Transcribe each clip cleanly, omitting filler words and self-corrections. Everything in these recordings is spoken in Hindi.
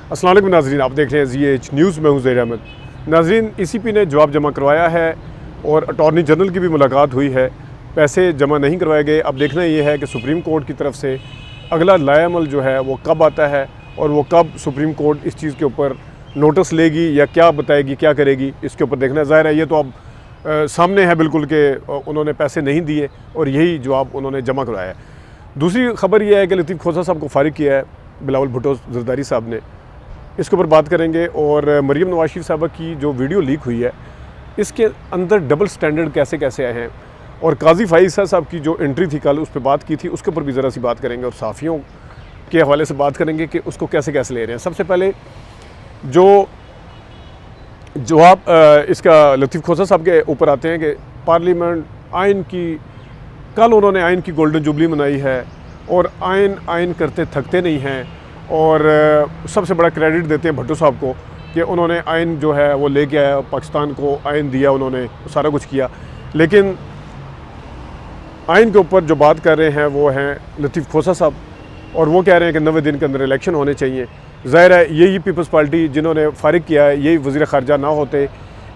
अस्सलाम वालेकुम नाज़रीन, आप देख रहे हैं ZH न्यूज़ में हूं ज़हीर अहमद। नाज़रीन, ECP ने जवाब जमा करवाया है और अटॉर्नी जनरल की भी मुलाकात हुई है। पैसे जमा नहीं करवाए गए। अब देखना ये है कि सुप्रीम कोर्ट की तरफ से अगला लाएअमल जो है वो कब आता है और वो कब सुप्रीम कोर्ट इस चीज़ के ऊपर नोटिस लेगी या क्या बताएगी, क्या करेगी, इसके ऊपर देखना है। ज़ाहिर है ये तो अब सामने है बिल्कुल कि उन्होंने पैसे नहीं दिए और यही जवाब उन्होंने जमा करवाया है। दूसरी खबर यह है कि लतीफ़ खोसा साहब को फारिग किया है बिलावल भुट्टो जरदारी साहब ने। इसके ऊपर बात करेंगे। और मरीम नवाज शरीफ साहबा की जो वीडियो लीक हुई है, इसके अंदर डबल स्टैंडर्ड कैसे कैसे आए हैं, और काजी फाइज़ साहब की जो एंट्री थी कल, उस पर बात की थी, उसके ऊपर भी ज़रा सी बात करेंगे। और साफ़ियों के हवाले से बात करेंगे कि उसको कैसे कैसे ले रहे हैं। सबसे पहले जो जवाब इसका लतीफ़ खोसा साहब के ऊपर आते हैं कि पार्लियामेंट आइन की, कल उन्होंने आइन की गोल्डन जुबली मनाई है और आइन करते थकते नहीं हैं। और सबसे बड़ा क्रेडिट देते हैं भट्टो साहब को कि उन्होंने आइन जो है वो लेके आया, पाकिस्तान को आइन दिया, उन्होंने सारा कुछ किया। लेकिन आइन के ऊपर जो बात कर रहे हैं वो हैं लतीफ़ खोसा साहब, और वो कह रहे हैं कि 90 दिन के अंदर इलेक्शन होने चाहिए। ज़ाहिर है यही पीपल्स पार्टी जिन्होंने फारिग किया है, यही वज़ीर ख़ारजा ना होते,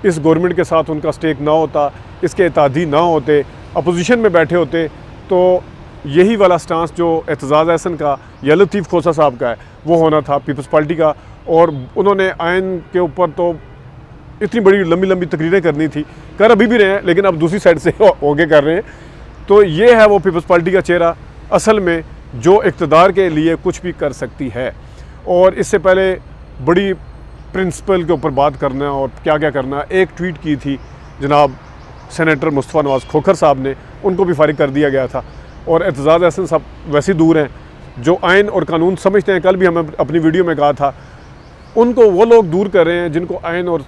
इस गवर्नमेंट के साथ उनका स्टेक ना होता, इसके इत्तेहादी ना होते, अपोजिशन में बैठे होते, तो यही वाला स्टांस जो एतजाज़ अहसन का या लतीफ़ खोसा साहब का है वो होना था पीपल्स पार्टी का। और उन्होंने आइन के ऊपर तो इतनी बड़ी लंबी लंबी तकरीरें करनी थी, कर अभी भी रहे हैं, लेकिन अब दूसरी साइड से होके कर रहे हैं। तो ये है वो पीपल्स पार्टी का चेहरा असल में, जो इक़्तिदार के लिए कुछ भी कर सकती है। और इससे पहले बड़ी प्रिंसिपल के ऊपर बात करना और क्या क्या करना, एक ट्वीट की थी जनाब सेनेटर मुस्तफ़ा नवाज़ खोखर साहब ने, उनको भी फारिग कर दिया गया था। और एतजाज़ अहसन साहब वैसे दूर हैं जो आइन और कानून समझते हैं। कल भी हमें अपनी वीडियो में कहा था, उनको वो लोग दूर कर रहे हैं जिनको आइन और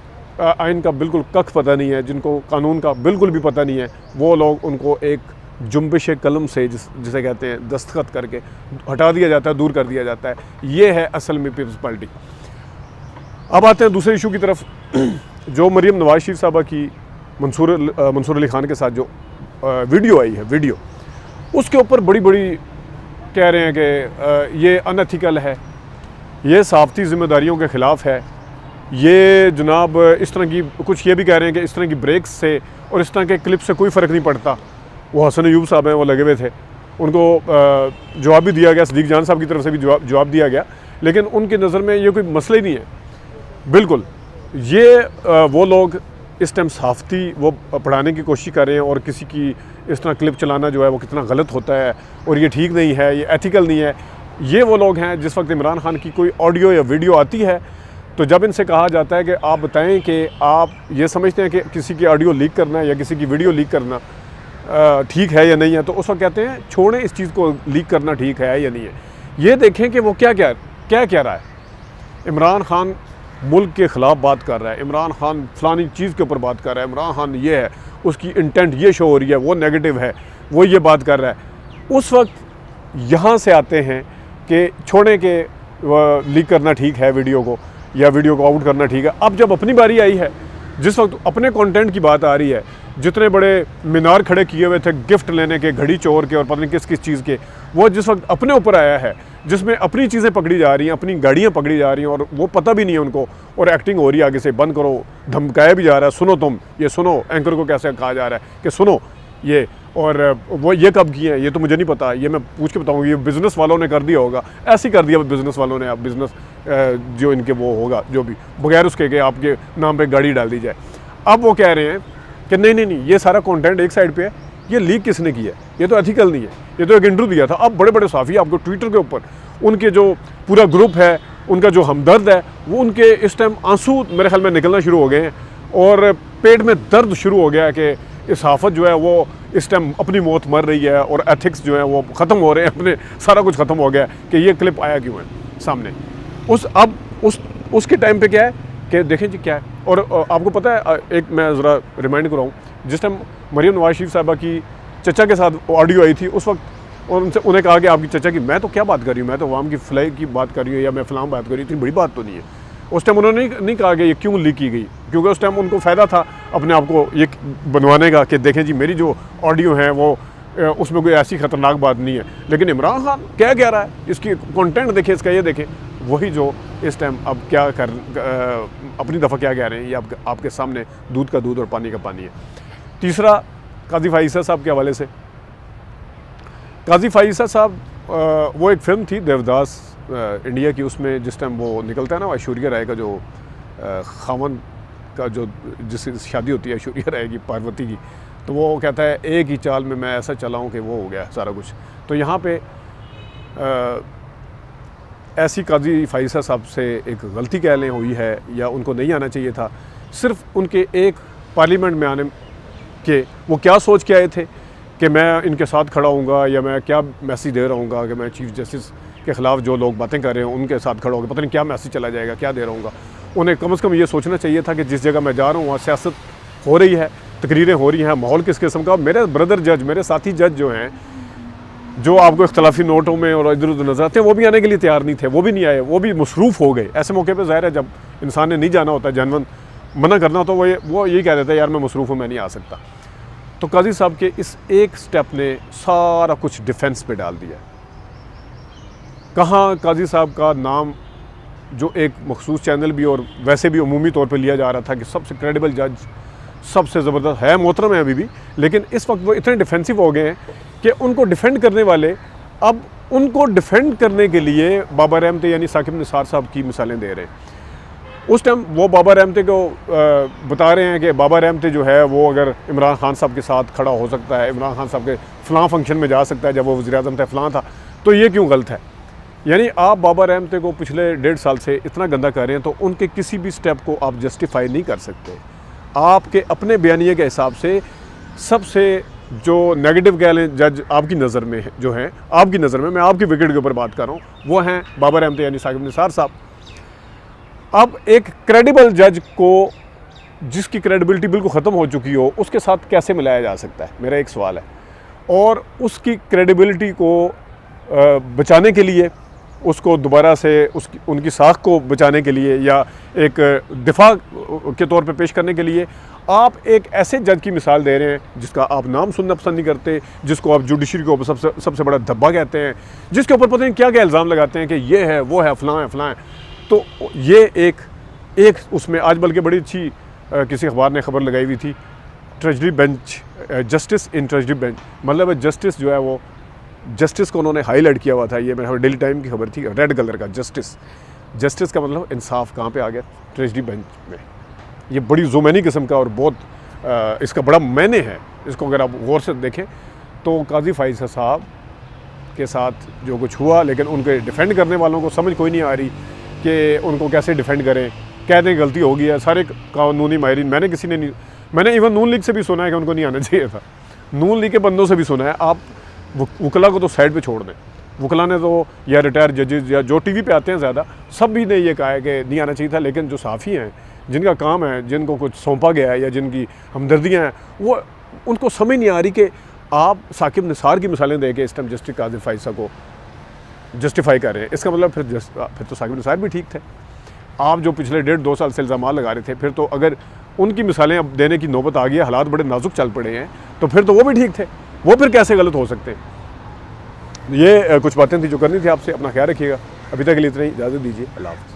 आइन का बिल्कुल कख पता नहीं है, जिनको कानून का बिल्कुल भी पता नहीं है, वो लोग उनको एक जुम्बिश कलम से जिसे कहते हैं दस्तखत करके हटा दिया जाता है, दूर कर दिया जाता है। ये है असल में पीपल्स पार्टी। अब आते हैं दूसरे इशू की तरफ, जो मरीम नवाज शरीफ साहबा की मंसूर अली खान के साथ जो वीडियो आई है, वीडियो उसके ऊपर बड़ी बड़ी कह रहे हैं कि ये अनएथिकल है, ये सहाफ़ती ज़िम्मेदारियों के ख़िलाफ़ है, ये जनाब इस तरह की कुछ ये भी कह रहे हैं कि इस तरह की ब्रेक्स से और इस तरह के क्लिप से कोई फ़र्क नहीं पड़ता। वो हसन अयूब साहब हैं, वो लगे हुए थे, उनको जवाब भी दिया गया, सदीक जान साहब की तरफ से भी जवाब दिया गया, लेकिन उनकी नज़र में ये कोई मसला ही नहीं है बिल्कुल। ये वो लोग इस टाइम सहाफ़ती वो पढ़ाने की कोशिश कर रहे हैं, और किसी की इस तरह क्लिप चलाना जो है वो कितना गलत होता है और ये ठीक नहीं है, ये एथिकल नहीं है। ये वो लोग हैं जिस वक्त इमरान खान की कोई ऑडियो या वीडियो आती है, तो जब इनसे कहा जाता है कि आप बताएं कि आप ये समझते हैं कि किसी की ऑडियो लीक करना या किसी की वीडियो लीक करना ठीक है या नहीं है, तो उस वक्त कहते हैं छोड़ें, इस चीज़ को लीक करना ठीक है या नहीं है। ये देखें कि वो क्या कह रहा है। इमरान खान मुल्क के ख़िलाफ़ बात कर रहा है, इमरान खान फ़लानी चीज़ के ऊपर बात कर रहा है, इमरान खान ये है, उसकी इंटेंट ये शो हो रही है, वो नेगेटिव है, वो ये बात कर रहा है। उस वक्त यहाँ से आते हैं कि छोड़ें कि लीक करना ठीक है वीडियो को, या वीडियो को आउट करना ठीक है। अब जब अपनी बारी आई है, जिस वक्त अपने कंटेंट की बात आ रही है, जितने बड़े मीनार खड़े किए हुए थे गिफ्ट लेने के, घड़ी चोर के और पता नहीं किस किस चीज़ के, वो जिस वक्त अपने ऊपर आया है, जिसमें अपनी चीज़ें पकड़ी जा रही हैं, अपनी गाड़ियाँ पकड़ी जा रही हैं, और वो पता भी नहीं है उनको, और एक्टिंग हो रही है आगे से, बंद करो, धमकाया भी जा रहा है, सुनो तुम ये सुनो, एंकर को कैसे कहा जा रहा है कि सुनो ये, और वो ये कब किए हैं ये तो मुझे नहीं पता, ये मैं पूछ के बताऊँगा, ये बिज़नेस वालों ने कर दिया होगा, ऐसे ही कर दिया बिज़नेस वालों ने। अब बिज़नेस जो इनके वो होगा, जो भी बगैर उसके कि आपके नाम पे गाड़ी डाल दी जाए। अब वो कह रहे हैं कि नहीं, ये सारा कंटेंट एक साइड पे है, ये लीक किसने किया है, ये तो एथिकल नहीं है, ये तो एक इंटरव्यू दिया था। अब बड़े बड़े साफ़ी आपको ट्विटर के ऊपर, उनके जो पूरा ग्रुप है, उनका जो हमदर्द है, वो उनके इस टाइम आंसू मेरे ख्याल में निकलना शुरू हो गए हैं, और पेट में दर्द शुरू हो गया है कि सहाफ़त जो है वो इस टाइम अपनी मौत मर रही है, और एथिक्स जो है वो ख़त्म हो रहे हैं, अपने सारा कुछ ख़त्म हो गया है कि ये क्लिप आया क्यों है सामने। उसके टाइम पे क्या है कि देखें जी क्या है। और आपको पता है, एक मैं ज़रा रिमाइंड कराऊँ, जिस टाइम मरीम नवाज शरीफ साहबा की चचा के साथ ऑडियो आई थी, उस वक्त उन्हें कहा कि आपकी चचा की, मैं तो क्या बात कर रही हूँ, मैं तो अवाम की फ्लाई की बात कर रही हूँ, या मैं फ़लाम बात कर रही हूँ, इतनी बड़ी बात तो नहीं है। उस टाइम उन्होंने नहीं कहा कि ये क्यों लीक की गई, क्योंकि उस टाइम उनको फ़ायदा था अपने आप को ये बनवाने का कि देखें जी मेरी जो ऑडियो है वो उसमें कोई ऐसी ख़तरनाक बात नहीं है। लेकिन इमरान खान क्या कह रहा है, इसकी कंटेंट देखें, इसका ये देखें, वही जो इस टाइम अब क्या अपनी दफ़ा क्या कह रहे हैं, ये आपके सामने दूध का दूध और पानी का पानी है। तीसरा, काजी फाइसा साहब के हवाले से। काजी फाइसा साहब, वो एक फ़िल्म थी देवदास इंडिया की, उसमें जिस टाइम वो निकलता है ना, ऐश्वर्या राय का जो खामन का जो जिससे शादी होती है ऐश्वर्या राय की पार्वती की, तो वो कहता है एक ही चाल में मैं ऐसा चलाऊँ कि वो हो गया सारा कुछ। तो यहाँ पे ऐसी काजी फाइसा साहब से एक गलती कह लें हुई है, या उनको नहीं आना चाहिए था। सिर्फ उनके एक पार्लियामेंट में आने के वो क्या सोच के आए थे कि मैं इनके साथ खड़ा हूँगा, या मैं क्या मैसेज दे रहा हूँगा कि मैं चीफ़ जस्टिस के ख़िलाफ़ जो लोग बातें कर रहे हैं उनके साथ खड़ा होगा, पता नहीं क्या मैसेज चला जाएगा, क्या दे रहा हूँगा। उन्हें कम से कम ये सोचना चाहिए था कि जिस जगह मैं जा रहा हूँ वहाँ सियासत हो रही है, तकरीरें हो रही हैं, माहौल किस किस्म का। मेरे ब्रदर जज, मेरे साथी जज जो हैं, जो आपको इख्तलाफी नोटों में और इधर उधर नजर आते हैं, वो भी आने के लिए तैयार नहीं थे, वो भी नहीं आए, वो भी मसरूफ़ हो गए। ऐसे मौके पे ज़ाहिर है जब इंसान ने नहीं जाना होता, जानवन मना करना होता, वो यही कह देता है यार मैं मसरूफ़ हूँ, मैं नहीं आ सकता। तो काजी साहब के इस एक स्टेप ने सारा कुछ डिफेंस पे डाल दिया। कहाँ काजी साहब का नाम, जो एक मखसूस चैनल भी और वैसे भी अमूमी तौर पर लिया जा रहा था कि सबसे क्रेडिबल जज, सबसे ज़बरदस्त है, मोहतरम है अभी भी, लेकिन इस वक्त वो इतने डिफेंसिव हो गए हैं कि उनको डिफेंड करने वाले अब उनको डिफेंड करने के लिए बाबा रहमती यानी साकिब निसार साहब की मिसालें दे रहे हैं। उस टाइम वो बाबा रहमती को बता रहे हैं कि बाबा रहमती जो है वो अगर इमरान खान साहब के साथ खड़ा हो सकता है, इमरान खान साहब के फ़लाँ फंक्शन में जा सकता है जब वो वज़ीर-ए-आज़म थे, फ़लाँ था, तो ये क्यों गलत है। यानी आप बाबा रहमती को पिछले 1.5 साल से इतना गंदा कर रहे हैं, तो उनके किसी भी स्टेप को आप जस्टिफाई नहीं कर सकते। आपके अपने बयानिए के हिसाब से सबसे जो नेगेटिव कह लें जज आपकी नज़र में जो हैं, आपकी नज़र में, मैं आपकी विकेट के ऊपर बात कर रहा हूँ, वो हैं बाबा रहमती यानी साकिब निसार साहब। अब एक क्रेडिबल जज को, जिसकी क्रेडिबिलिटी बिल्कुल ख़त्म हो चुकी हो, उसके साथ कैसे मिलाया जा सकता है, मेरा एक सवाल है। और उसकी क्रेडिबिलिटी को बचाने के लिए, उसको दोबारा से उनकी साख को बचाने के लिए, या एक दिफा के तौर पे पेश करने के लिए आप एक ऐसे जज की मिसाल दे रहे हैं जिसका आप नाम सुनना पसंद नहीं करते, जिसको आप जुडिशरी के ऊपर सबसे बड़ा धब्बा कहते हैं, जिसके ऊपर पता नहीं क्या क्या इल्ज़ाम लगाते हैं कि ये है, वो है, फ़लाँ है, फ़लाँ है। तो ये एक उसमें आज बल्कि बड़ी अच्छी किसी अखबार ने खबर लगाई हुई थी, treasury bench, justice in treasury bench, मतलब जस्टिस जो है वो, जस्टिस को उन्होंने हाईलाइट किया हुआ था। ये मेरे डेली टाइम की खबर थी, रेड कलर का जस्टिस का मतलब इंसाफ कहाँ पे आ गया, ट्रेजरी बेंच में। ये बड़ी ज़ुमैनी किस्म का और बहुत इसका बड़ा मायने है। इसको अगर आप गौर से देखें तो काजी फाइसा साहब के साथ जो कुछ हुआ, लेकिन उनके डिफेंड करने वालों को समझ कोई नहीं आ रही कि उनको कैसे डिफेंड करें। कहते हैं गलती हो गई है, सारे कानूनी माहिरीन, मैंने इवन नून लीग से भी सुना है कि उनको नहीं आना चाहिए था, नून लीग के बंदों से भी सुना है। आप वकला को तो साइड पे छोड़ दें, वकला ने तो, या रिटायर जजेस या जो टीवी पे आते हैं ज़्यादा, सब भी ने ये कहा है कि नहीं आना चाहिए था। लेकिन जो साफ़ी हैं, जिनका काम है, जिनको कुछ सौंपा गया है या जिनकी हमदर्दियाँ हैं, वो उनको समझ नहीं आ रही कि आप साकिब निसार की मिसालें दे के इस टाइम जस्टिस काजी फाइसा को जस्टिफाई कर रहे हैं। इसका मतलब फिर तो साकिब निसार भी ठीक थे। आप जो पिछले 1.5-2 साल से इल्ज़ाम लगा रहे थे, फिर तो अगर उनकी मिसालें अब देने की नौबत आ गई है, हालात बड़े नाजुक चल पड़े हैं, तो फिर तो वो भी ठीक थे, वो फिर कैसे गलत हो सकते हैं। ये कुछ बातें थी जो करनी थी आपसे। अपना ख्याल रखिएगा। अभी तक के लिए इतना ही, इजाज़त दीजिए। अल्लाह हाफ़िज़।